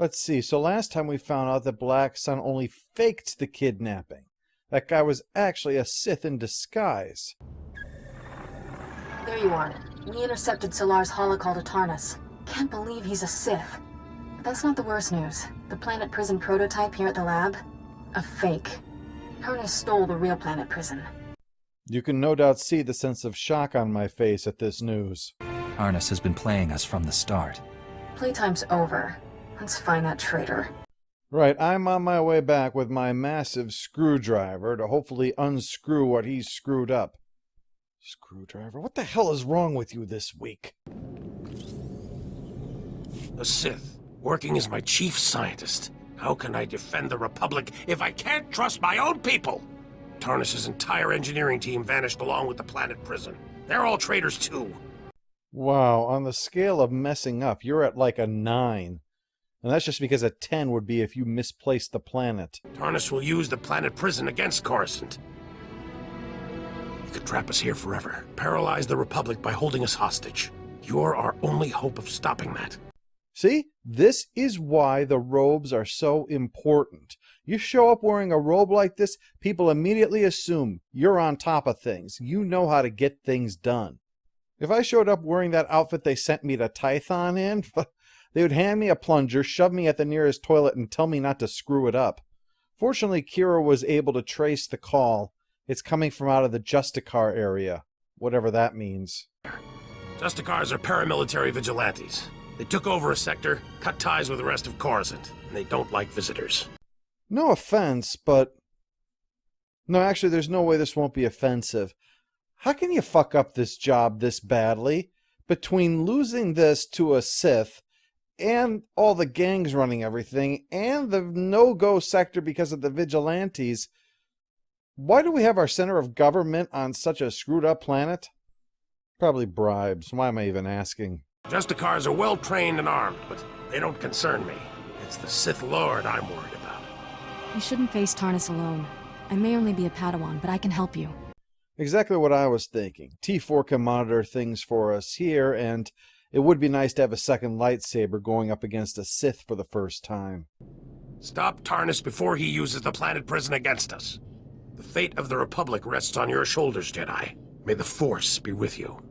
Let's see, so last time we found out that Black Sun only faked the kidnapping. That guy was actually a Sith in disguise. There you are. We intercepted Solar's holocall to Tarnus. Can't believe he's a Sith. But that's not the worst news. The planet prison prototype here at the lab? A fake. Tarnus stole the real planet prison. You can no doubt see the sense of shock on my face at this news. Tarnus has been playing us from the start. Playtime's over. Let's find that traitor. Right, I'm on my way back with my massive screwdriver to hopefully unscrew what he's screwed up. Screwdriver? What the hell is wrong with you this week? A Sith, working as my chief scientist. How can I defend the Republic if I can't trust my own people? Tarnus's entire engineering team vanished along with the planet prison. They're all traitors too. Wow, on the scale of messing up, you're at like a 9. And that's just because a 10 would be if you misplaced the planet. Tarnus will use the planet prison against Coruscant. He could trap us here forever, paralyze the Republic by holding us hostage. You're our only hope of stopping that. See, this is why the robes are so important. You show up wearing a robe like this, people immediately assume you're on top of things. You know how to get things done. If I showed up wearing that outfit they sent me to Tython in, they would hand me a plunger, shove me at the nearest toilet, and tell me not to screw it up. Fortunately, Kira was able to trace the call. It's coming from out of the SWTOR area, whatever that means. SWTORs are paramilitary vigilantes. They took over a sector, cut ties with the rest of Coruscant, and they don't like visitors. No offense, but... No, actually, there's no way this won't be offensive. How can you fuck up this job this badly? Between losing this to a Sith, and all the gangs running everything, and the no-go sector because of the vigilantes, why do we have our center of government on such a screwed-up planet? Probably bribes. Why am I even asking? SWTORs are well-trained and armed, but they don't concern me. It's the Sith Lord I'm worried about. You shouldn't face Tarnus alone. I may only be a Padawan, but I can help you. Exactly what I was thinking. T4 can monitor things for us here, and it would be nice to have a second lightsaber going up against a Sith for the first time. Stop Tarnus before he uses the planet prison against us. The fate of the Republic rests on your shoulders, Jedi. May the Force be with you.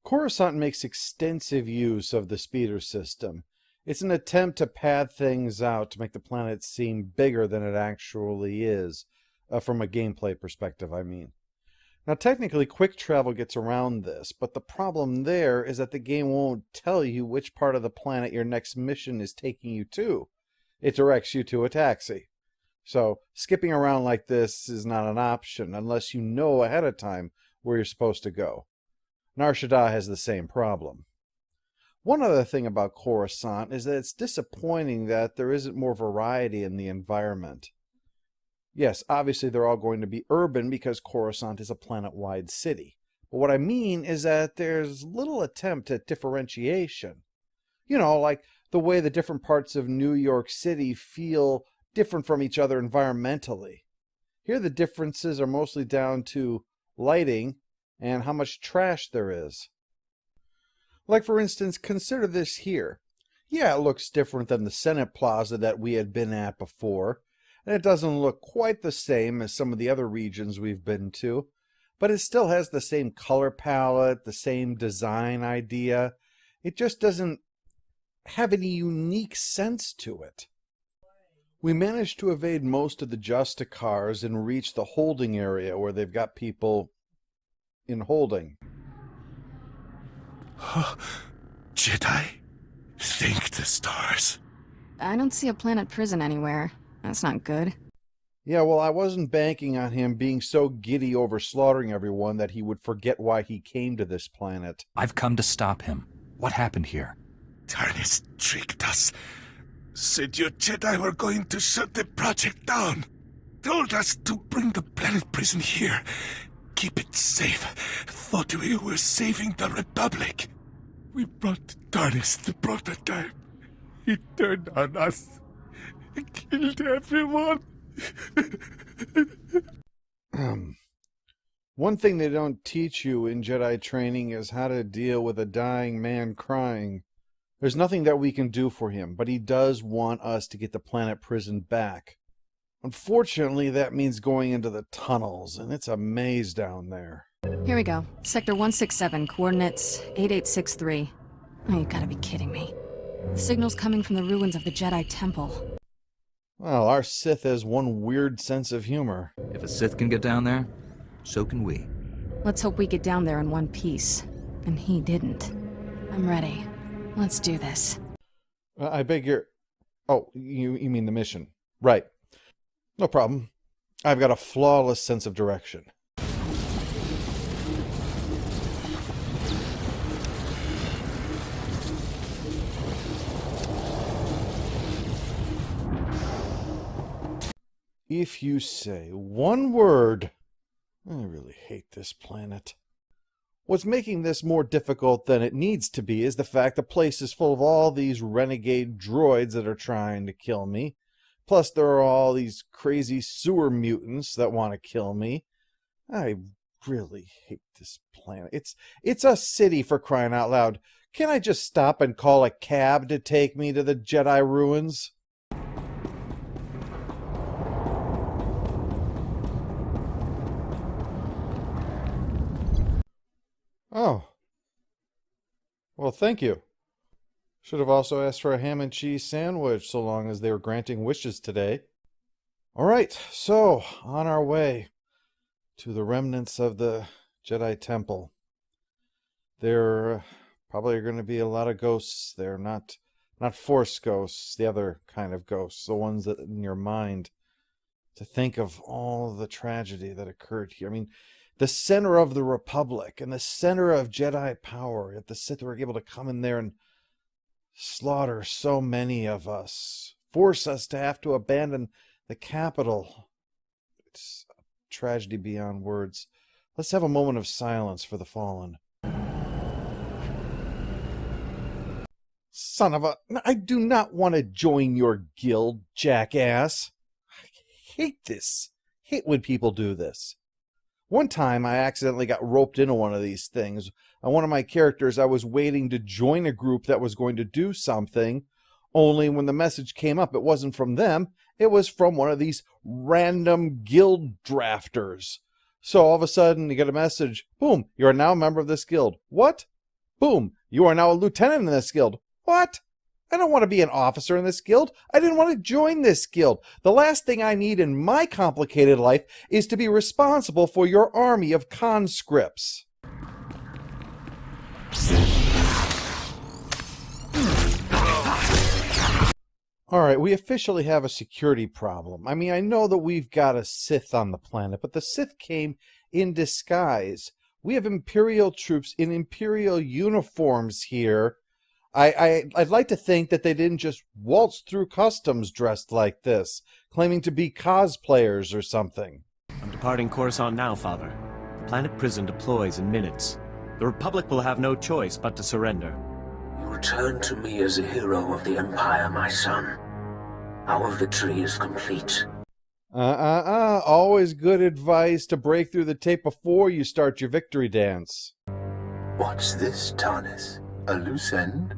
Coruscant makes extensive use of the speeder system. It's an attempt to pad things out to make the planet seem bigger than it actually is, from a gameplay perspective, I mean. Now, technically, quick travel gets around this, but the problem there is that the game won't tell you which part of the planet your next mission is taking you to. It directs you to a taxi. So, skipping around like this is not an option unless you know ahead of time where you're supposed to go. Nar Shaddaa has the same problem. One other thing about Coruscant is that it's disappointing that there isn't more variety in the environment. Yes, obviously they're all going to be urban because Coruscant is a planet-wide city. But what I mean is that there's little attempt at differentiation. You know, like the way the different parts of New York City feel different from each other environmentally. Here the differences are mostly down to lighting and how much trash there is. Like, for instance, consider this here. Yeah, it looks different than the Senate Plaza that we had been at before, and it doesn't look quite the same as some of the other regions we've been to, but it still has the same color palette, the same design idea. It just doesn't have any unique sense to it. We managed to evade most of the SWTORs and reach the holding area where they've got people in holding. Jedi, thank the stars. I don't see a planet prison anywhere. That's not good. Yeah, well, I wasn't banking on him being so giddy over slaughtering everyone that he would forget why he came to this planet. I've come to stop him. What happened here? Tarnus tricked us. Said your Jedi were going to shut the project down. Told us to bring the planet prison here. Keep it safe. Thought we were saving the Republic. We brought Tarnus the prototype. He turned on us. Killed everyone. One thing they don't teach you in Jedi training is how to deal with a dying man crying. There's nothing that we can do for him, but he does want us to get the planet prison back. Unfortunately, that means going into the tunnels, and it's a maze down there. Here we go. Sector 167, coordinates 8863. Oh, you gotta be kidding me. The signal's coming from the ruins of the Jedi Temple. Well, our Sith has one weird sense of humor. If a Sith can get down there, so can we. Let's hope we get down there in one piece. And he didn't. I'm ready. Let's do this. I beg your... Oh, you mean the mission. Right. No problem. I've got a flawless sense of direction. If you say one word... I really hate this planet. What's making this more difficult than it needs to be is the fact the place is full of all these renegade droids that are trying to kill me. Plus, there are all these crazy sewer mutants that want to kill me. I really hate this planet. It's a city, for crying out loud. Can't I just stop and call a cab to take me to the Jedi ruins? Oh. Well, thank you. Should have also asked for a ham and cheese sandwich, so long as they were granting wishes today. All right, so on our way to the remnants of the Jedi Temple. There probably are going to be a lot of ghosts there, not Force ghosts, the other kind of ghosts, the ones that in your mind. To think of all the tragedy that occurred here. I mean, the center of the Republic and the center of Jedi power, yet the Sith were able to come in there and slaughter so many of us, force us to have to abandon the capital. It's a tragedy beyond words. Let's have a moment of silence for the fallen. Son of a... I do not want to join your guild, jackass. I hate this. Hate when people do this. One time, I accidentally got roped into one of these things. On one of my characters, I was waiting to join a group that was going to do something, only when the message came up, it wasn't from them. It was from one of these random guild drafters. So all of a sudden, you get a message. Boom, you are now a member of this guild. What? Boom, you are now a lieutenant in this guild. What? I don't want to be an officer in this guild. I didn't want to join this guild. The last thing I need in my complicated life is to be responsible for your army of conscripts. All right, we officially have a security problem. I mean, I know that we've got a Sith on the planet, but the Sith came in disguise. We have Imperial troops in Imperial uniforms here. I'd like to think that they didn't just waltz through customs dressed like this, claiming to be cosplayers or something. I'm departing Coruscant now, Father. The planet prison deploys in minutes. The Republic will have no choice but to surrender. You return to me as a hero of the Empire, my son. Our victory is complete. Always good advice to break through the tape before you start your victory dance. What's this, Tarnis? A loose end?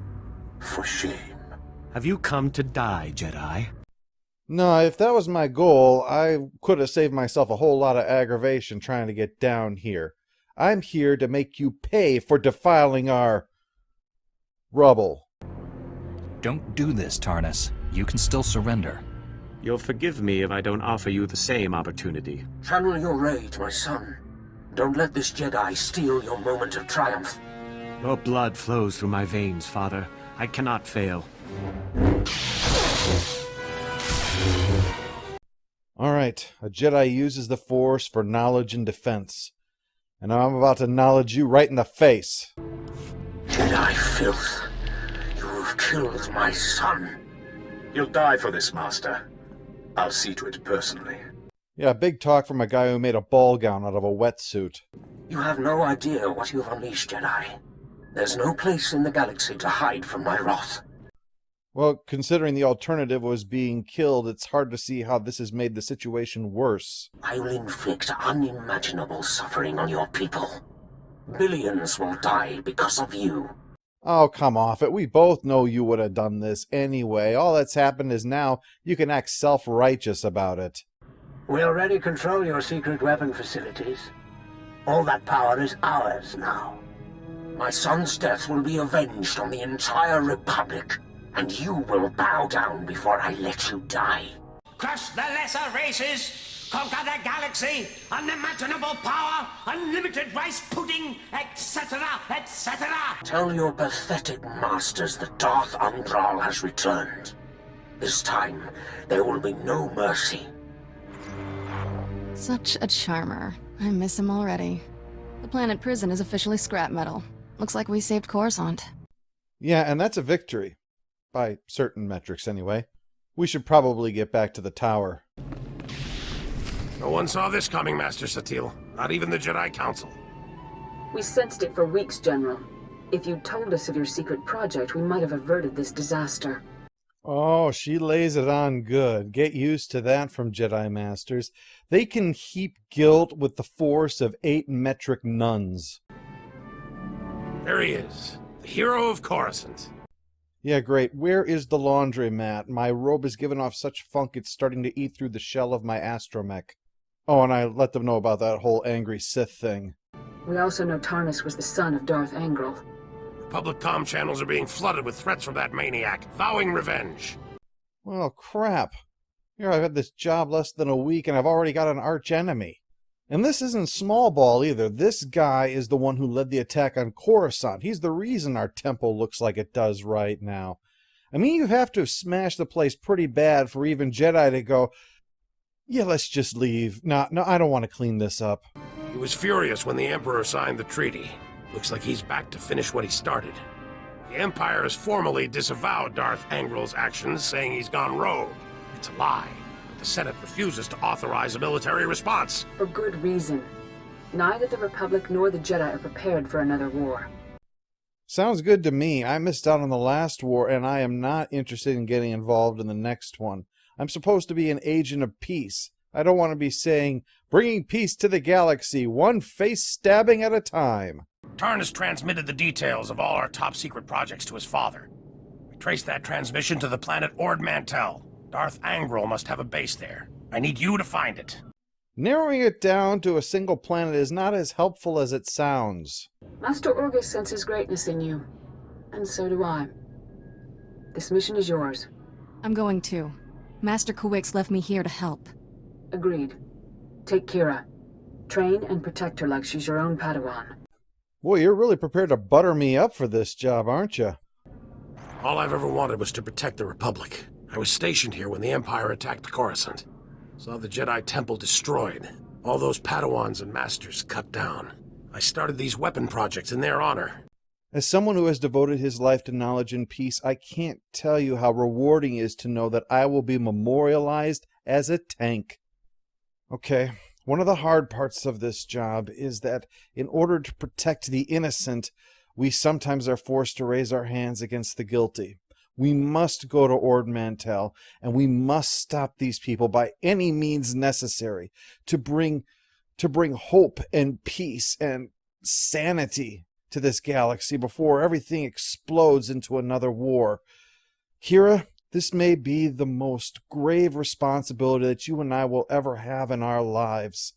For shame. Have you come to die, Jedi? No, if that was my goal, I could have saved myself a whole lot of aggravation trying to get down here. I'm here to make you pay for defiling our... rubble. Don't do this, Tarnis. You can still surrender. You'll forgive me if I don't offer you the same opportunity. Channel your rage, my son. Don't let this Jedi steal your moment of triumph. Your blood flows through my veins, Father. I cannot fail. All right, a Jedi uses the Force for knowledge and defense. And I'm about to knowledge you right in the face. Jedi filth. You have killed my son. You'll die for this, Master. I'll see to it personally. Yeah, big talk from a guy who made a ball gown out of a wetsuit. You have no idea what you have unleashed, Jedi. There's no place in the galaxy to hide from my wrath. Well, considering the alternative was being killed, it's hard to see how this has made the situation worse. I will inflict unimaginable suffering on your people. Billions will die because of you. Oh, come off it. We both know you would have done this anyway. All that's happened is now you can act self-righteous about it. We already control your secret weapon facilities. All that power is ours now. My son's death will be avenged on the entire Republic, and you will bow down before I let you die. Crush the lesser races, conquer the galaxy, unimaginable power, unlimited rice pudding, etc., etc. Tell your pathetic masters that Darth Undral has returned. This time, there will be no mercy. Such a charmer. I miss him already. The planet prison is officially scrap metal. Looks like we saved Coruscant. Yeah, and that's a victory. By certain metrics, anyway. We should probably get back to the tower. No one saw this coming, Master Satil. Not even the Jedi Council. We sensed it for weeks, General. If you'd told us of your secret project, we might have averted this disaster. Oh, she lays it on good. Get used to that from Jedi Masters. They can heap guilt with the force of 8 metric nuns. There he is, the hero of Coruscant. Yeah, great. Where is the laundromat? My robe is giving off such funk it's starting to eat through the shell of my astromech. Oh, and I let them know about that whole angry Sith thing. We also know Tarnus was the son of Darth Angral. Public comm channels are being flooded with threats from that maniac, vowing revenge. Well, crap. Here I've had this job less than a week and I've already got an archenemy. And this isn't small ball either. This guy is the one who led the attack on Coruscant. He's the reason our temple looks like it does right now. I mean, you have to have smashed the place pretty bad for even Jedi to go, yeah, let's just leave. No, I don't want to clean this up. He was furious when the Emperor signed the treaty. Looks like he's back to finish what he started. The Empire has formally disavowed Darth Angral's actions, saying he's gone rogue. It's a lie. The Senate refuses to authorize a military response. For good reason. Neither the Republic nor the Jedi are prepared for another war. Sounds good to me. I missed out on the last war, and I am not interested in getting involved in the next one. I'm supposed to be an agent of peace. I don't want to be saying, bringing peace to the galaxy, one face stabbing at a time. Tarnus transmitted the details of all our top-secret projects to his father. We traced that transmission to the planet Ord Mantell. Darth Angral must have a base there. I need you to find it. Narrowing it down to a single planet is not as helpful as it sounds. Master Orgus senses greatness in you. And so do I. This mission is yours. I'm going too. Master Kuwix left me here to help. Agreed. Take Kira. Train and protect her like she's your own Padawan. Boy, you're really prepared to butter me up for this job, aren't you? All I've ever wanted was to protect the Republic. I was stationed here when the Empire attacked Coruscant. Saw the Jedi Temple destroyed. All those Padawans and Masters cut down. I started these weapon projects in their honor. As someone who has devoted his life to knowledge and peace, I can't tell you how rewarding it is to know that I will be memorialized as a tank. Okay, one of the hard parts of this job is that in order to protect the innocent, we sometimes are forced to raise our hands against the guilty. We must go to Ord Mantell, and we must stop these people by any means necessary to bring hope and peace and sanity to this galaxy before everything explodes into another war. Kira, this may be the most grave responsibility that you and I will ever have in our lives.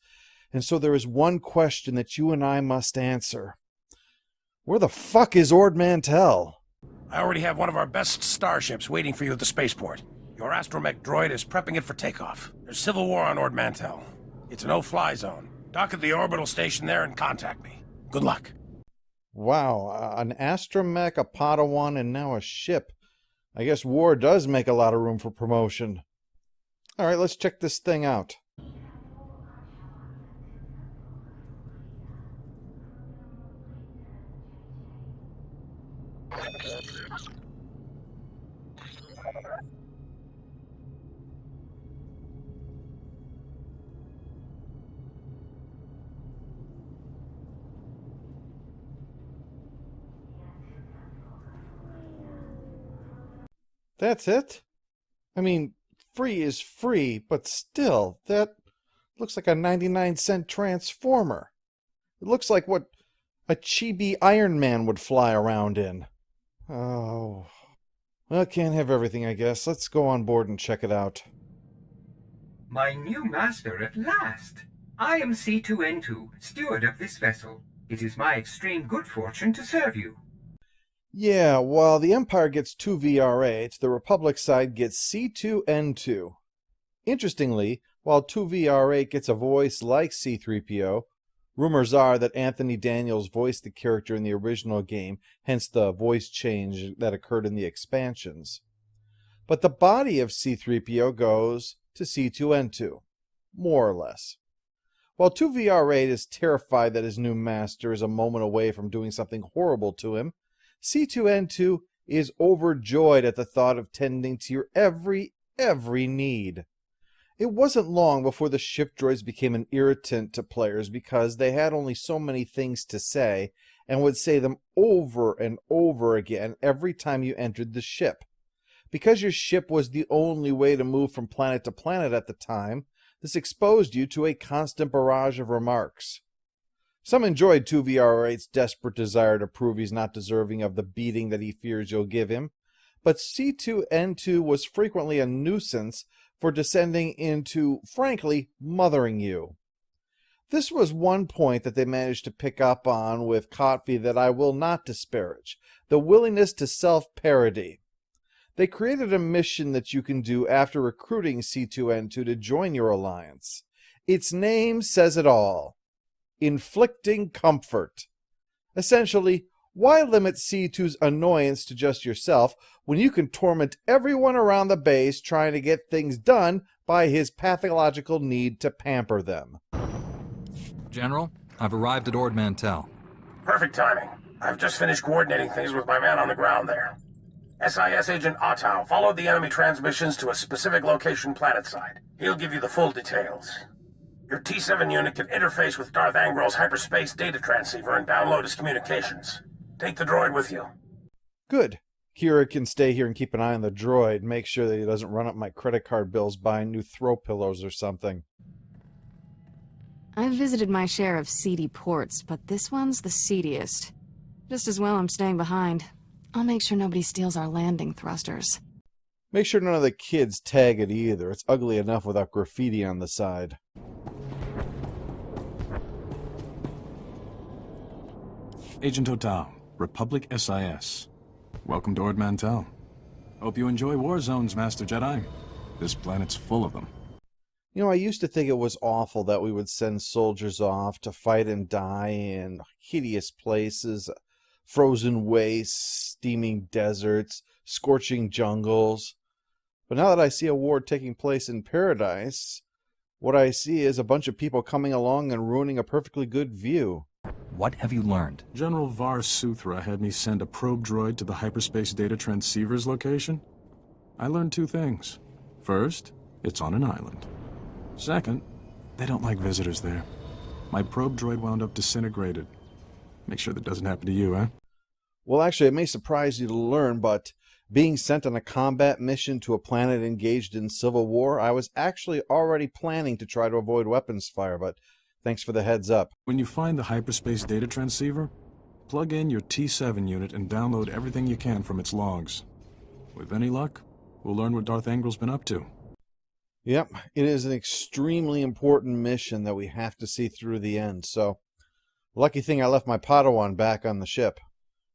And so there is one question that you and I must answer. Where the fuck is Ord Mantell? I already have one of our best starships waiting for you at the spaceport. Your astromech droid is prepping it for takeoff. There's civil war on Ord Mantell. It's a no-fly zone. Dock at the orbital station there and contact me. Good luck. Wow, an astromech, a Padawan, and now a ship. I guess war does make a lot of room for promotion. All right, let's check this thing out. That's it? I mean, free is free, but still, that looks like a 99-cent transformer. It looks like what a chibi Iron Man would fly around in. Oh. Well, can't have everything, I guess. Let's go on board and check it out. My new master at last! I am C2N2, steward of this vessel. It is my extreme good fortune to serve you. Yeah, while the Empire gets 2VR8, the Republic side gets C2N2. Interestingly, while 2VR8 gets a voice like C3PO, rumors are that Anthony Daniels voiced the character in the original game, hence the voice change that occurred in the expansions. But the body of C3PO goes to C2N2, more or less. While 2VR8 is terrified that his new master is a moment away from doing something horrible to him, C2N2 is overjoyed at the thought of tending to your every need. It wasn't long before the ship droids became an irritant to players because they had only so many things to say and would say them over and over again every time you entered the ship. Because your ship was the only way to move from planet to planet at the time, this exposed you to a constant barrage of remarks. Some enjoyed 2VR8's desperate desire to prove he's not deserving of the beating that he fears you'll give him, but C2N2 was frequently a nuisance for descending into, frankly, mothering you. This was one point that they managed to pick up on with Kotfi that I will not disparage, the willingness to self-parody. They created a mission that you can do after recruiting C2N2 to join your alliance. Its name says it all. Inflicting comfort. Essentially, why limit C2's annoyance to just yourself when you can torment everyone around the base trying to get things done by his pathological need to pamper them? General, I've arrived at Ord Mantell. Perfect timing. I've just finished coordinating things with my man on the ground there. SIS Agent Ottow followed the enemy transmissions to a specific location planetside. He'll give you the full details. Your T7 unit can interface with Darth Angrel's hyperspace data transceiver and download his communications. Take the droid with you. Good. Kira can stay here and keep an eye on the droid, make sure that he doesn't run up my credit card bills buying new throw pillows or something. I've visited my share of seedy ports, but this one's the seediest. Just as well I'm staying behind. I'll make sure nobody steals our landing thrusters. Make sure none of the kids tag it either. It's ugly enough without graffiti on the side. Agent Ottow, Republic SIS. Welcome to Ord Mantell. Hope you enjoy war zones, Master Jedi. This planet's full of them. You know, I used to think it was awful that we would send soldiers off to fight and die in hideous places, frozen wastes, steaming deserts, scorching jungles. But now that I see a war taking place in paradise, what I see is a bunch of people coming along and ruining a perfectly good view. What have you learned? General Var Suthra had me send a probe droid to the hyperspace data transceiver's location. I learned two things. First, it's on an island. Second, they don't like visitors there. My probe droid wound up disintegrated. Make sure that doesn't happen to you, eh? Well, actually, it may surprise you to learn, but being sent on a combat mission to a planet engaged in civil war, I was actually already planning to try to avoid weapons fire, but thanks for the heads up. When you find the hyperspace data transceiver, plug in your T7 unit and download everything you can from its logs. With any luck, we'll learn what Darth Angrel's been up to. Yep, it is an extremely important mission that we have to see through the end, so lucky thing I left my Padawan back on the ship.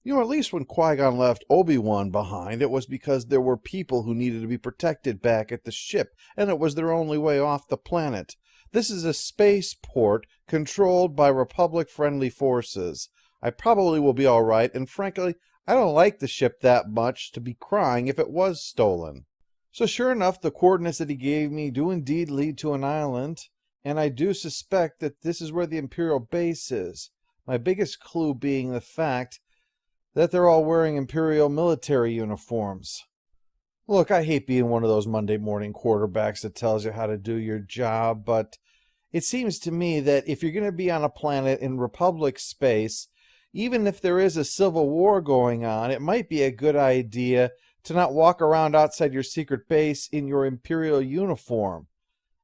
You know, at least when Qui-Gon left Obi-Wan behind, it was because there were people who needed to be protected back at the ship, and it was their only way off the planet. This is a spaceport controlled by Republic-friendly forces. I probably will be all right, and frankly, I don't like the ship that much to be crying if it was stolen. So sure enough, the coordinates that he gave me do indeed lead to an island, and I do suspect that this is where the Imperial base is. My biggest clue being the fact that they're all wearing Imperial military uniforms. Look, I hate being one of those Monday morning quarterbacks that tells you how to do your job, but it seems to me that if you're going to be on a planet in Republic space, even if there is a civil war going on, it might be a good idea to not walk around outside your secret base in your Imperial uniform.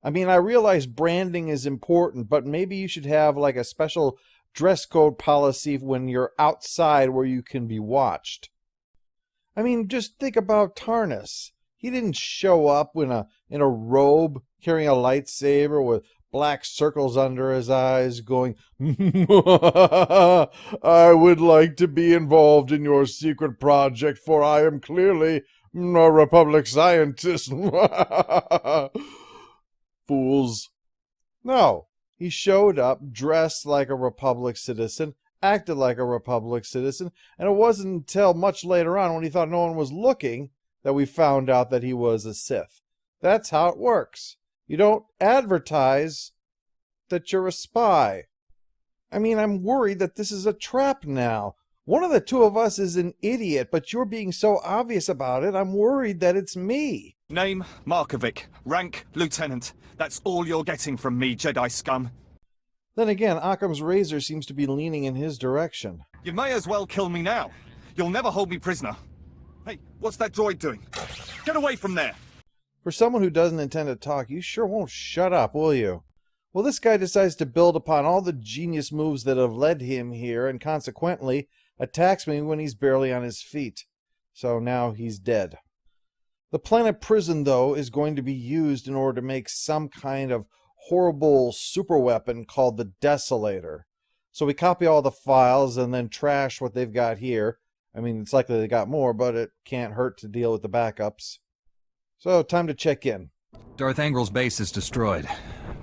I mean, I realize branding is important, but maybe you should have like a special dress code policy when you're outside where you can be watched. I mean, just think about Tarnus. He didn't show up in a robe carrying a lightsaber with black circles under his eyes going, I would like to be involved in your secret project, for I am clearly a Republic scientist. Fools. No, he showed up dressed like a Republic citizen, acted like a Republic citizen, and it wasn't until much later on when he thought no one was looking that we found out that he was a Sith. That's how it works. You don't advertise that you're a spy. I mean, I'm worried that this is a trap now. One of the two of us is an idiot, but you're being so obvious about it, I'm worried that it's me. Name, Markovic. Rank, Lieutenant. That's all you're getting from me, Jedi scum. Then again, Occam's razor seems to be leaning in his direction. You may as well kill me now. You'll never hold me prisoner. Hey, what's that droid doing? Get away from there! For someone who doesn't intend to talk, you sure won't shut up, will you? Well, this guy decides to build upon all the genius moves that have led him here, and consequently attacks me when he's barely on his feet. So now he's dead. The planet prison, though, is going to be used in order to make some kind of horrible superweapon called the Desolator. So we copy all the files and then trash what they've got here. I mean, it's likely they got more, but it can't hurt to deal with the backups. So, time to check in. Darth Angrel's base is destroyed,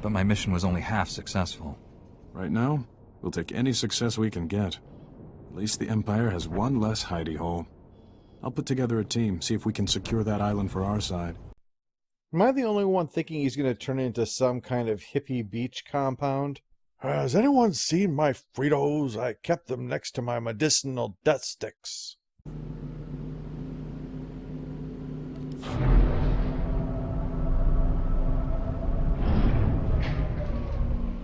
but my mission was only half successful. Right now, we'll take any success we can get. At least the Empire has one less hidey hole. I'll put together a team, see if we can secure that island for our side. Am I the only one thinking he's going to turn into some kind of hippie beach compound? Has anyone seen my Fritos? I kept them next to my medicinal death sticks.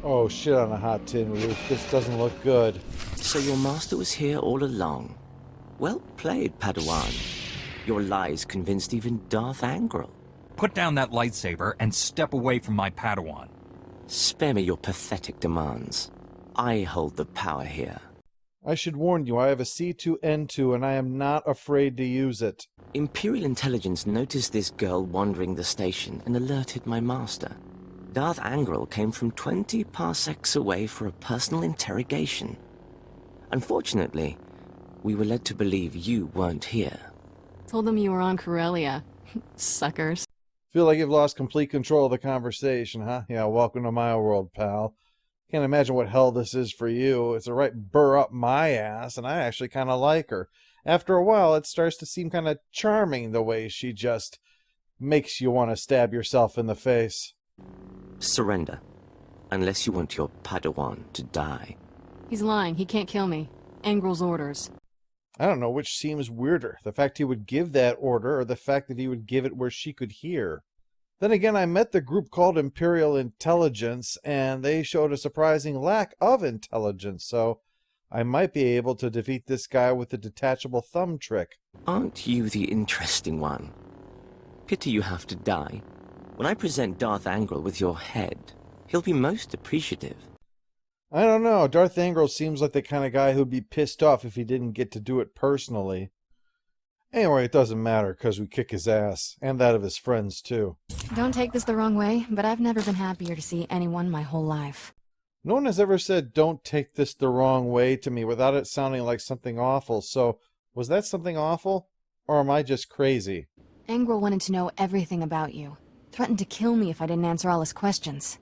Oh, shit on a hot tin roof. This doesn't look good. So your master was here all along. Well played, Padawan. Your lies convinced even Darth Angrel. Put down that lightsaber and step away from my Padawan. Spare me your pathetic demands. I hold the power here. I should warn you, I have a C2N2 and I am not afraid to use it. Imperial intelligence noticed this girl wandering the station and alerted my master. Darth Angrel came from 20 parsecs away for a personal interrogation. Unfortunately, we were led to believe you weren't here. Told them you were on Corellia. Suckers. Feel like you've lost complete control of the conversation, huh? Yeah, welcome to my world, pal. Can't imagine what hell this is for you. It's a right burr up my ass, and I actually kind of like her. After a while, it starts to seem kind of charming the way she just makes you want to stab yourself in the face. Surrender, unless you want your Padawan to die. He's lying. He can't kill me. Angrel's orders. I don't know which seems weirder, the fact he would give that order or the fact that he would give it where she could hear. Then again, I met the group called Imperial Intelligence, and they showed a surprising lack of intelligence, so I might be able to defeat this guy with the detachable thumb trick. Aren't you the interesting one? Pity you have to die. When I present Darth Angrel with your head, he'll be most appreciative. I don't know. Darth Angrel seems like the kind of guy who'd be pissed off if he didn't get to do it personally. Anyway, it doesn't matter, because we kick his ass, and that of his friends, too. Don't take this the wrong way, but I've never been happier to see anyone my whole life. No one has ever said, "Don't take this the wrong way" to me without it sounding like something awful, so was that something awful? Or am I just crazy? Angrel wanted to know everything about you. Threatened to kill me if I didn't answer all his questions.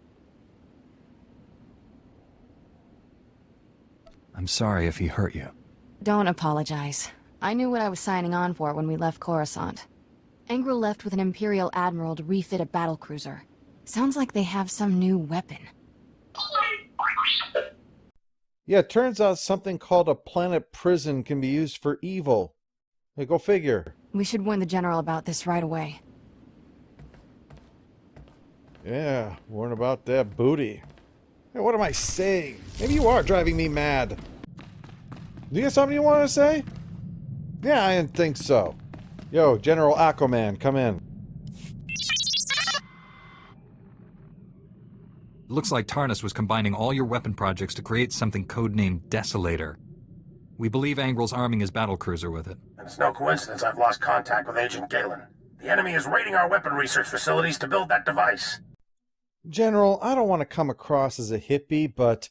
I'm sorry if he hurt you. Don't apologize. I knew what I was signing on for when we left Coruscant. Angrel left with an Imperial Admiral to refit a battlecruiser. Sounds like they have some new weapon. Yeah, it turns out something called a planet prison can be used for evil. Hey, go figure. We should warn the General about this right away. Yeah, warn about that booty. Hey, what am I saying? Maybe you are driving me mad. You got something you want to say? Yeah, I didn't think so. Yo, General Aquaman, come in. Looks like Tarnus was combining all your weapon projects to create something codenamed Desolator. We believe Angrel's arming his battlecruiser with it. And it's no coincidence I've lost contact with Agent Galen. The enemy is raiding our weapon research facilities to build that device. General, I don't want to come across as a hippie, but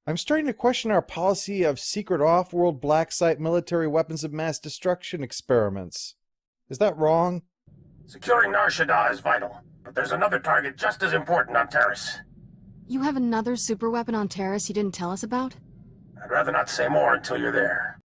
I'm starting to question our policy of secret off-world black site military weapons of mass destruction experiments. Is that wrong? Securing Nar Shaddaa is vital, but there's another target just as important on Terrace. You have another superweapon on Terrace you didn't tell us about? I'd rather not say more until you're there.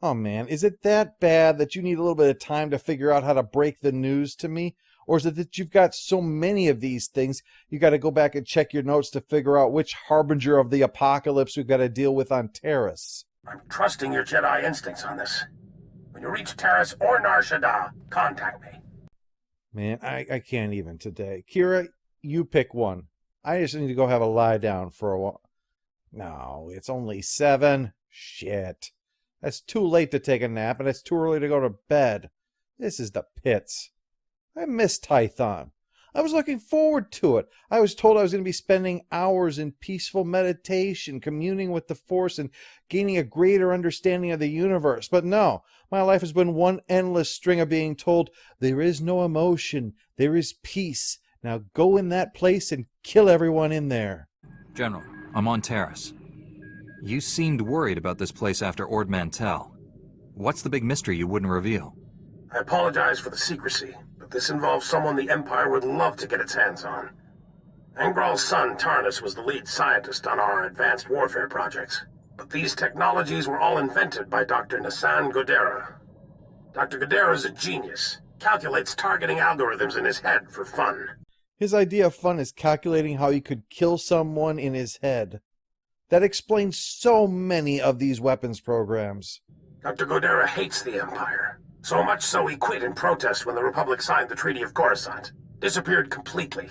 Oh man, is it that bad that you need a little bit of time to figure out how to break the news to me? Or is it that you've got so many of these things, you got to go back and check your notes to figure out which harbinger of the apocalypse we've got to deal with on Terrace? I'm trusting your Jedi instincts on this. When you reach Terrace or Nar Shaddaa, contact me. Man, I can't even today. Kira, you pick one. I just need to go have a lie down for a while. No, it's only 7. Shit. That's too late to take a nap, and it's too early to go to bed. This is the pits. I miss Tython. I was looking forward to it. I was told I was going to be spending hours in peaceful meditation, communing with the Force, and gaining a greater understanding of the universe. But no, my life has been one endless string of being told, there is no emotion, there is peace. Now go in that place and kill everyone in there. General, I'm on Terrace. You seemed worried about this place after Ord Mantell. What's the big mystery you wouldn't reveal? I apologize for the secrecy, but this involves someone the Empire would love to get its hands on. Angral's son, Tarnus, was the lead scientist on our advanced warfare projects. But these technologies were all invented by Dr. Nassan Godera. Dr. Godera is a genius. Calculates targeting algorithms in his head for fun. His idea of fun is calculating how he could kill someone in his head. That explains so many of these weapons programs. Dr. Godera hates the Empire. So much so he quit in protest when the Republic signed the Treaty of Coruscant. Disappeared completely.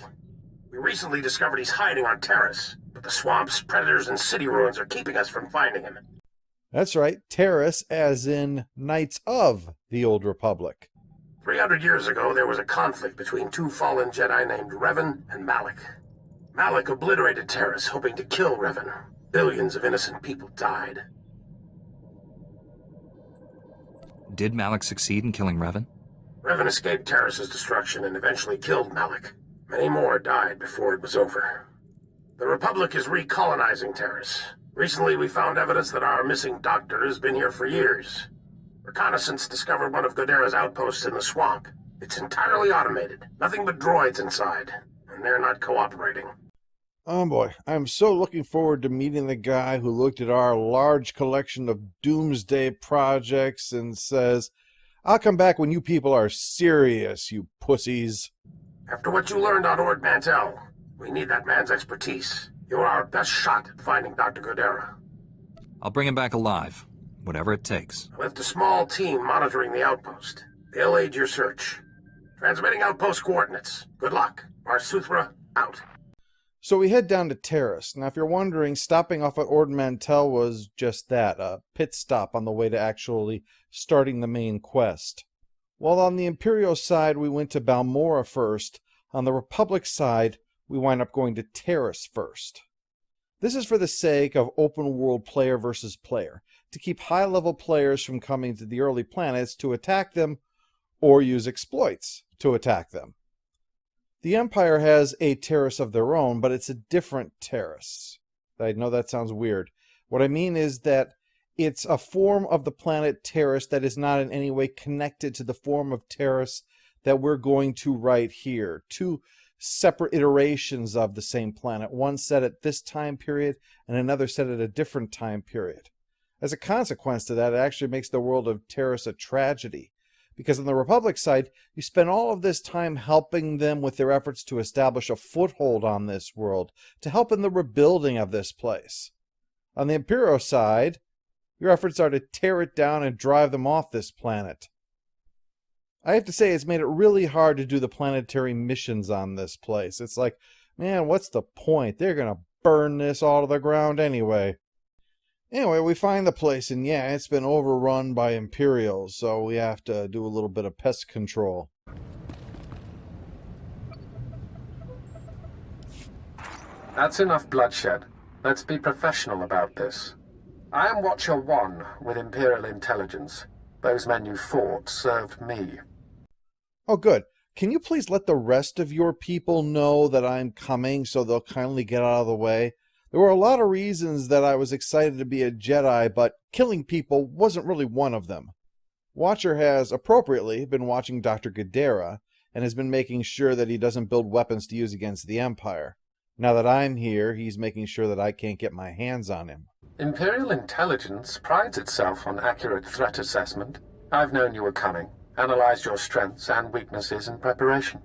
We recently discovered he's hiding on Terrace, but the swamps, predators, and city ruins are keeping us from finding him. That's right, Terrace as in Knights of the Old Republic. 300 years ago, there was a conflict between two fallen Jedi named Revan and Malak. Malak obliterated Terrace, hoping to kill Revan. Billions of innocent people died. Did Malak succeed in killing Revan? Revan escaped Terrace's destruction and eventually killed Malak. Many more died before it was over. The Republic is recolonizing Terrace. Recently, we found evidence that our missing doctor has been here for years. Reconnaissance discovered one of Godera's outposts in the swamp. It's entirely automated. Nothing but droids inside. And they're not cooperating. Oh boy, I'm so looking forward to meeting the guy who looked at our large collection of doomsday projects and says, I'll come back when you people are serious, you pussies. After what you learned on Ord Mantell, we need that man's expertise. You're our best shot at finding Dr. Godera. I'll bring him back alive, whatever it takes. I left a small team monitoring the outpost. They'll aid your search. Transmitting outpost coordinates. Good luck. SWTOR, out. So we head down to Terrace. Now, if you're wondering, stopping off at Ord Mantell was just that, a pit stop on the way to actually starting the main quest. While on the Imperial side, we went to Balmorra first, on the Republic side, we wind up going to Terrace first. This is for the sake of open world player versus player, to keep high-level players from coming to the early planets to attack them, or use exploits to attack them. The Empire has a Terrace of their own, but it's a different Terrace. I know that sounds weird. What I mean is that it's a form of the planet Terrace that is not in any way connected to the form of Terrace that we're going to right here. Two separate iterations of the same planet, one set at this time period and another set at a different time period. As a consequence to that, it actually makes the world of Terrace a tragedy. Because on the Republic side, you spend all of this time helping them with their efforts to establish a foothold on this world, to help in the rebuilding of this place. On the Imperial side, your efforts are to tear it down and drive them off this planet. I have to say, it's made it really hard to do the planetary missions on this place. It's like, man, what's the point? They're going to burn this all to the ground anyway. Anyway, we find the place, and yeah, it's been overrun by Imperials, so we have to do a little bit of pest control. That's enough bloodshed. Let's be professional about this. I am Watcher 1 with Imperial Intelligence. Those men you fought served me. Oh, good. Can you please let the rest of your people know that I'm coming so they'll kindly get out of the way? There were a lot of reasons that I was excited to be a Jedi, but killing people wasn't really one of them. Watcher has, appropriately, been watching Dr. Gadara and has been making sure that he doesn't build weapons to use against the Empire. Now that I'm here, he's making sure that I can't get my hands on him. Imperial Intelligence prides itself on accurate threat assessment. I've known you were coming, analyzed your strengths and weaknesses in preparation.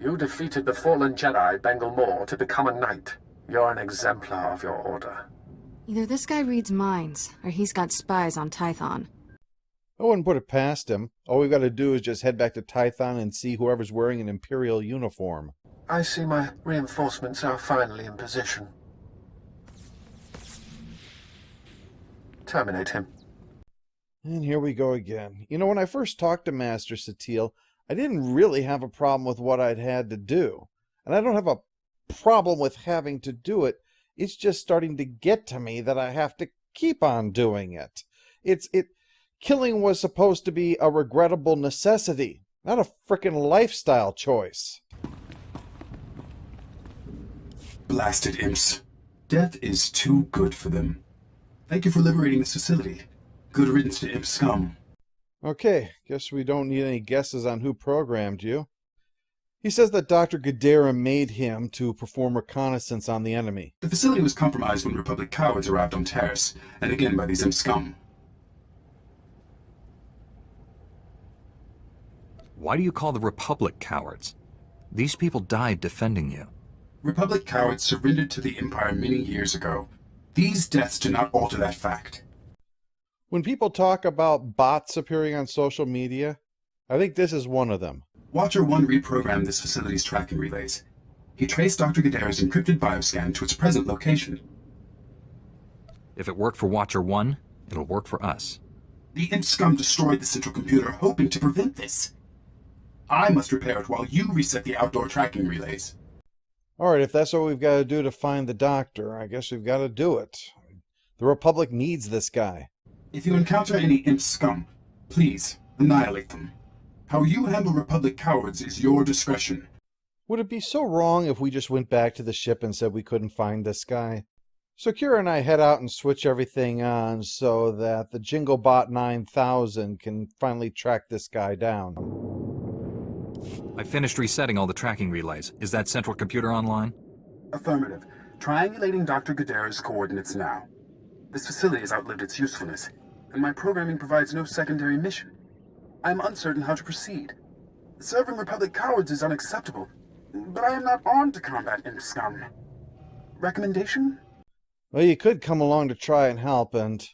You defeated the fallen Jedi Bengal Moore to become a knight. You're an exemplar of your order. Either this guy reads minds, or he's got spies on Tython. I wouldn't put it past him. All we've got to do is just head back to Tython and see whoever's wearing an Imperial uniform. I see my reinforcements are finally in position. Terminate him. And here we go again. You know, when I first talked to Master Satele, I didn't really have a problem with what I'd had to do. And I don't have a problem with having to do it. It's just starting to get to me that I have to keep on doing it. Killing was supposed to be a regrettable necessity, not a frickin' lifestyle choice. Blasted imps. Death is too good for them. Thank you for liberating this facility. Good riddance to imp scum. Okay, guess we don't need any guesses on who programmed you. He says that Dr. Gadara made him to perform reconnaissance on the enemy. The facility was compromised when Republic cowards arrived on Taris, and again by these imp scum. Why do you call the Republic cowards? These people died defending you. Republic cowards surrendered to the Empire many years ago. These deaths do not alter that fact. When people talk about bots appearing on social media, I think this is one of them. Watcher 1 reprogrammed this facility's tracking relays. He traced Dr. Gadara's encrypted bioscan to its present location. If it worked for Watcher 1, it'll work for us. The imp scum destroyed the central computer, hoping to prevent this. I must repair it while you reset the outdoor tracking relays. Alright, if that's what we've got to do to find the doctor, I guess we've got to do it. The Republic needs this guy. If you encounter any imp scum, please annihilate them. How you handle Republic cowards is your discretion. Would it be so wrong if we just went back to the ship and said we couldn't find this guy? So Kira and I head out and switch everything on so that the Jinglebot 9000 can finally track this guy down. I finished resetting all the tracking relays. Is that central computer online? Affirmative. Triangulating Dr. Gadara's coordinates now. This facility has outlived its usefulness, and my programming provides no secondary mission. I am uncertain how to proceed. Serving Republic cowards is unacceptable, but I am not armed to combat imp scum. Recommendation? Well, you could come along to try and help, and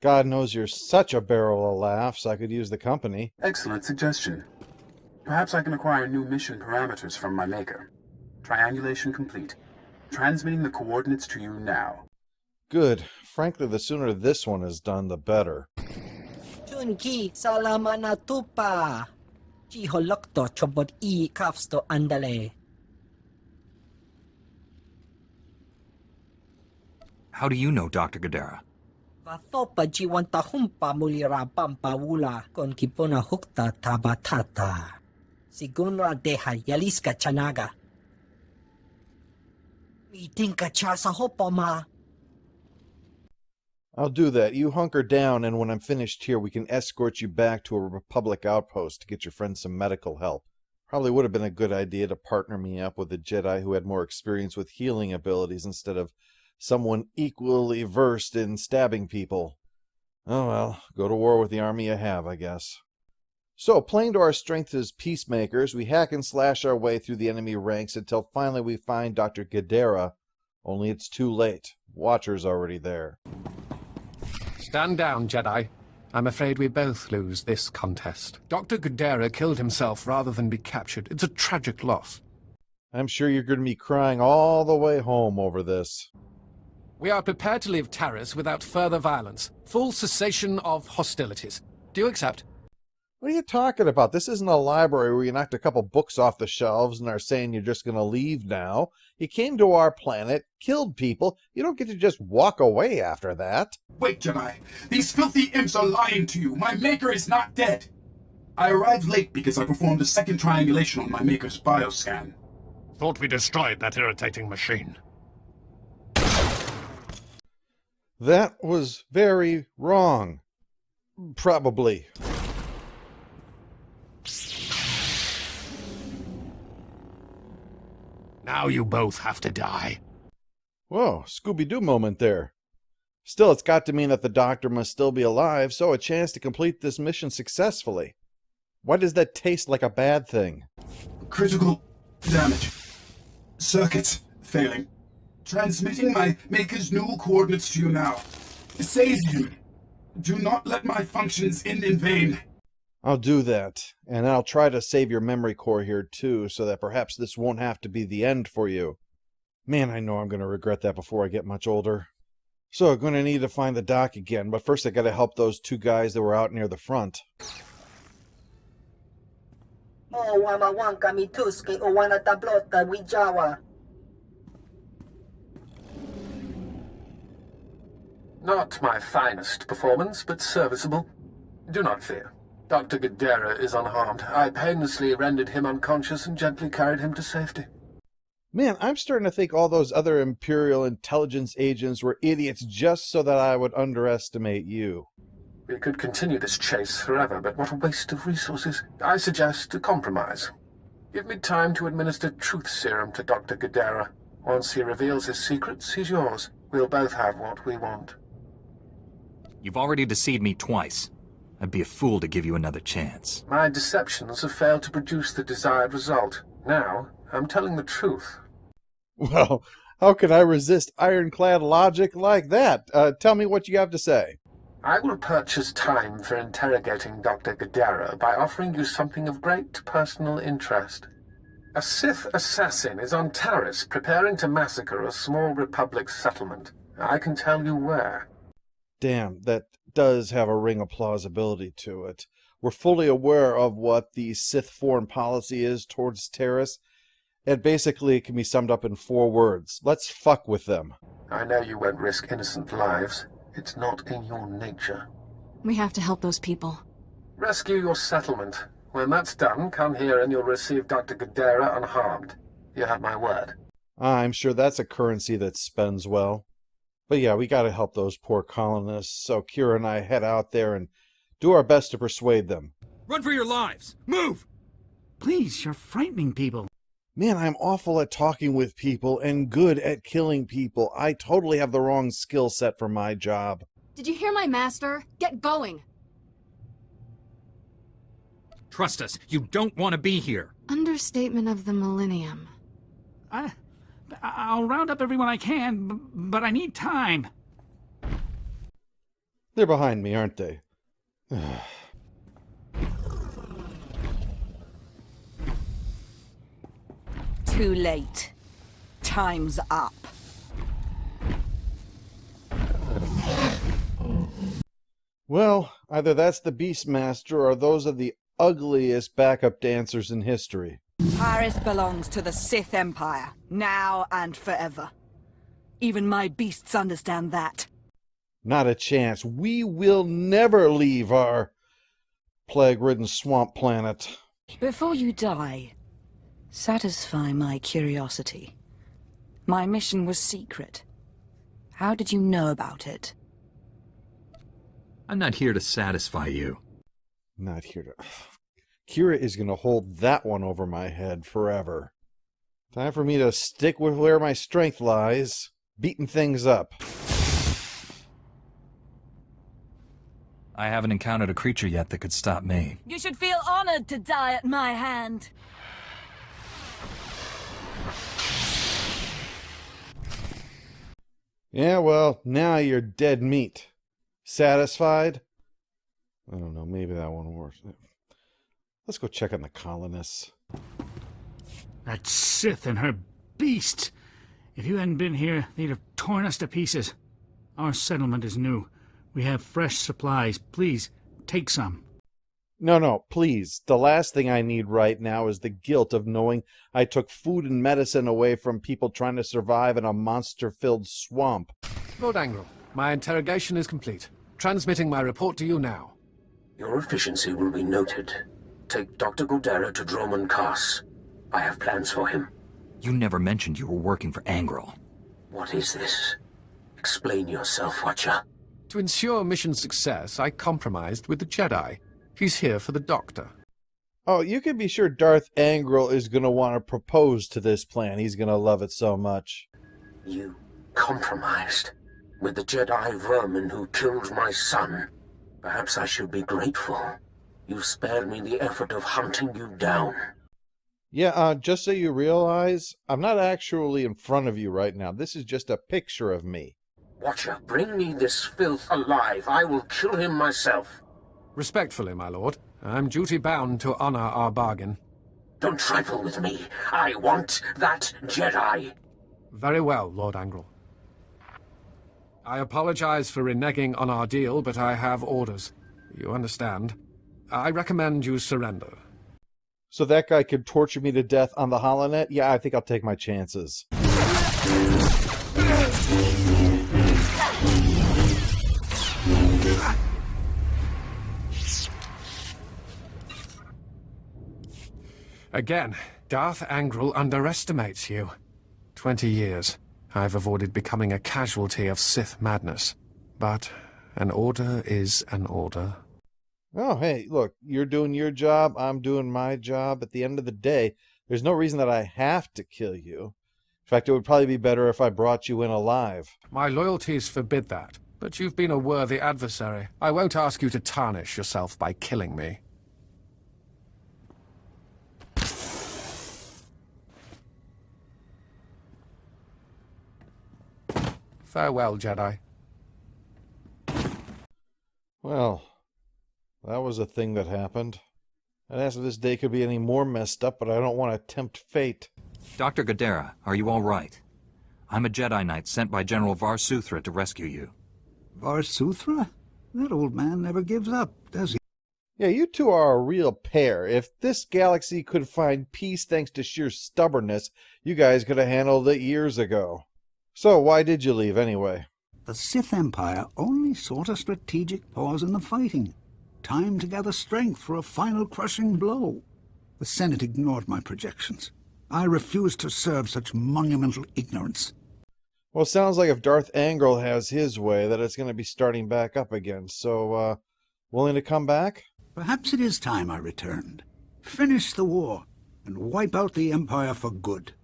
God knows you're such a barrel of laughs, I could use the company. Excellent suggestion. Perhaps I can acquire new mission parameters from my maker. Triangulation complete. Transmitting the coordinates to you now. Good. Frankly, the sooner this one is done, the better. Chunki, salama na tupa. Chiholokto chobot I kafsto andale. How do you know Dr. Gadara? Vathopa jiwanta humpa mulira pampawula kon kipona hukta tabatata. Sigunra deha yaliska chanaga. Meeting ka cha sa hopoma. I'll do that. You hunker down, and when I'm finished here, we can escort you back to a Republic outpost to get your friend some medical help. Probably would have been a good idea to partner me up with a Jedi who had more experience with healing abilities instead of someone equally versed in stabbing people. Oh well, go to war with the army you have, I guess. So, playing to our strength as peacemakers, we hack and slash our way through the enemy ranks until finally we find Dr. Gadara. Only it's too late. Watcher's already there. Stand down, Jedi. I'm afraid we both lose this contest. Dr. Gadara killed himself rather than be captured. It's a tragic loss. I'm sure you're going to be crying all the way home over this. We are prepared to leave Taris without further violence. Full cessation of hostilities. Do you accept? What are you talking about? This isn't a library where you knocked a couple books off the shelves and are saying you're just going to leave now. You came to our planet, killed people. You don't get to just walk away after that. Wait, Jedi. These filthy imps are lying to you. My maker is not dead. I arrived late because I performed a second triangulation on my maker's bioscan. Thought we destroyed that irritating machine. That was very wrong. Probably. Now you both have to die. Whoa, Scooby-Doo moment there. Still, it's got to mean that the doctor must still be alive, so a chance to complete this mission successfully. Why does that taste like a bad thing? Critical damage. Circuits failing. Transmitting my maker's new coordinates to you now. Save him. Do not let my functions end in vain. I'll do that, and I'll try to save your memory core here too, so that perhaps this won't have to be the end for you. Man, I know I'm going to regret that before I get much older. So I'm going to need to find the doc again, but first I got to help those two guys that were out near the front. Oh, wamawanka mituske o wana tablota wijawa. Not my finest performance, but serviceable. Do not fear. Dr. Gadara is unharmed. I painlessly rendered him unconscious and gently carried him to safety. Man, I'm starting to think all those other Imperial intelligence agents were idiots just so that I would underestimate you. We could continue this chase forever, but what a waste of resources. I suggest a compromise. Give me time to administer truth serum to Dr. Gadara. Once he reveals his secrets, he's yours. We'll both have what we want. You've already deceived me twice. I'd be a fool to give you another chance. My deceptions have failed to produce the desired result. Now, I'm telling the truth. Well, how could I resist ironclad logic like that? Tell me what you have to say. I will purchase time for interrogating Dr. Gadara by offering you something of great personal interest. A Sith assassin is on Taris preparing to massacre a small Republic settlement. I can tell you where. Damn, that does have a ring of plausibility to it. We're fully aware of what the Sith foreign policy is towards Taris, and basically it can be summed up in 4 words. Let's fuck with them. I know you won't risk innocent lives. It's not in your nature. We have to help those people. Rescue your settlement. When that's done, come here and you'll receive Dr. Gadara unharmed. You have my word. I'm sure that's a currency that spends well. But yeah, we gotta help those poor colonists, so Kira and I head out there and do our best to persuade them. Run for your lives! Move! Please, you're frightening people. Man, I'm awful at talking with people and good at killing people. I totally have the wrong skill set for my job. Did you hear my master? Get going! Trust us, you don't want to be here. Understatement of the millennium. I'll round up everyone I can, but I need time. They're behind me, aren't they? Too late. Time's up. Well, either that's the Beastmaster or those are the ugliest backup dancers in history. Taris belongs to the Sith Empire, now and forever. Even my beasts understand that. Not a chance. We will never leave our plague-ridden swamp planet. Before you die, satisfy my curiosity. My mission was secret. How did you know about it? I'm not here to satisfy you. Not here to... Kira is going to hold that one over my head forever. Time for me to stick with where my strength lies, beating things up. I haven't encountered a creature yet that could stop me. You should feel honored to die at my hand. Yeah, well, now you're dead meat. Satisfied? I don't know, maybe that one works. Let's go check on the colonists. That Sith and her beast! If you hadn't been here, they'd have torn us to pieces. Our settlement is new. We have fresh supplies. Please, take some. No, please. The last thing I need right now is the guilt of knowing I took food and medicine away from people trying to survive in a monster-filled swamp. Lord Angrel, my interrogation is complete. Transmitting my report to you now. Your efficiency will be noted. Take Dr. Guldera to Droman Kaas. I have plans for him. You never mentioned you were working for Angrel. What is this? Explain yourself, Watcher. To ensure mission success, I compromised with the Jedi. He's here for the Doctor. Oh, you can be sure Darth Angrel is going to want to propose to this plan. He's going to love it so much. You compromised with the Jedi vermin who killed my son. Perhaps I should be grateful. You spared me the effort of hunting you down. Yeah, just so you realize, I'm not actually in front of you right now. This is just a picture of me. Watcher, bring me this filth alive. I will kill him myself. Respectfully, my lord. I'm duty-bound to honor our bargain. Don't trifle with me. I want that Jedi. Very well, Lord Angrel. I apologize for reneging on our deal, but I have orders. You understand? I recommend you surrender. So that guy could torture me to death on the HoloNet? Yeah, I think I'll take my chances. Again, Darth Angrel underestimates you. 20 years. I've avoided becoming a casualty of Sith madness. But an order is an order. Oh, hey, look, you're doing your job, I'm doing my job. At the end of the day, there's no reason that I have to kill you. In fact, it would probably be better if I brought you in alive. My loyalties forbid that, but you've been a worthy adversary. I won't ask you to tarnish yourself by killing me. Farewell, Jedi. Well, that was a thing that happened. I'd ask if this day could be any more messed up, but I don't want to tempt fate. Dr. Guldera, are you all right? I'm a Jedi Knight sent by General SWTOR to rescue you. SWTOR? That old man never gives up, does he? Yeah, you two are a real pair. If this galaxy could find peace thanks to sheer stubbornness, you guys could have handled it years ago. So, why did you leave anyway? The Sith Empire only sought a strategic pause in the fighting. Time to gather strength for a final crushing blow. The Senate ignored my projections. I refused to serve such monumental ignorance. Well, it sounds like if Darth Angrel has his way, that it's going to be starting back up again. So, willing to come back? Perhaps it is time I returned. Finish the war, and wipe out the Empire for good.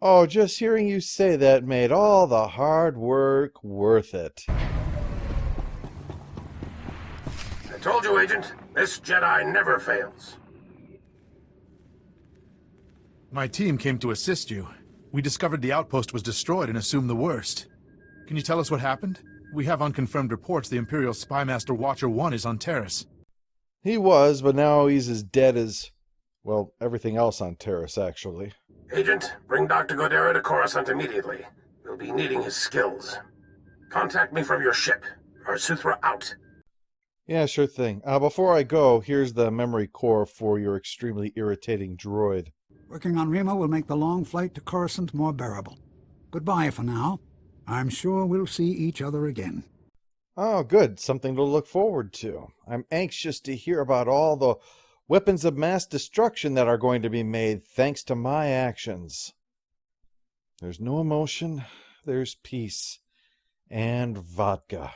Oh, just hearing you say that made all the hard work worth it. I told you, Agent, this Jedi never fails. My team came to assist you. We discovered the outpost was destroyed and assumed the worst. Can you tell us what happened? We have unconfirmed reports the Imperial Spymaster Watcher 1 is on Terrace. He was, but now he's as dead as, well, everything else on Terrace, actually. Agent, bring Dr. Guldera to Coruscant immediately. We'll be needing his skills. Contact me from your ship. SWTOR out. Yeah, sure thing. Before I go, here's the memory core for your extremely irritating droid. Working on Rima will make the long flight to Coruscant more bearable. Goodbye for now. I'm sure we'll see each other again. Oh, good. Something to look forward to. I'm anxious to hear about all the weapons of mass destruction that are going to be made thanks to my actions. There's no emotion, there's peace. And vodka.